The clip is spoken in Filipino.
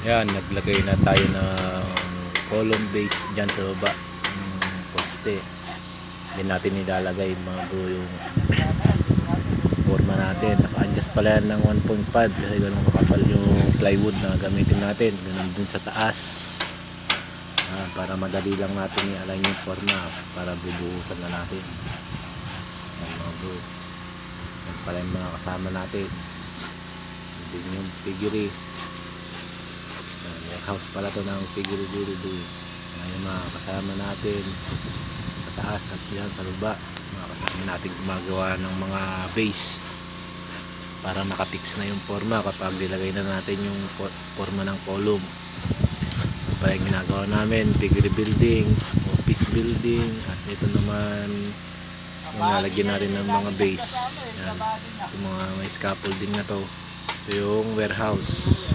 Yan, naglagay na tayo ng column base dyan sa baba, poste. Hindi natin nilalagay mga bro yung forma natin. Naka-adjust pala yan ng 1.5 kasi ganun kakapal yung plywood na gamitin natin. Ganun dun sa taas, para madali lang natin i-align yung forma para bubuhusan na natin. Yan mga bro, yan pala yung mga kasama natin. Hindi yung figure. House pala to ng figure building. Yan yung mga kasama natin sa taas at yan sa baba, mga kasama natin gumagawa ng mga base para nakapix na yung forma kapag nilagay na natin yung forma ng column. Pala yung ginagawa namin, figure building, office building, at ito naman yung lalagyan natin ng mga base. Yan, yung mga may scaffolding na to. Ito yung warehouse.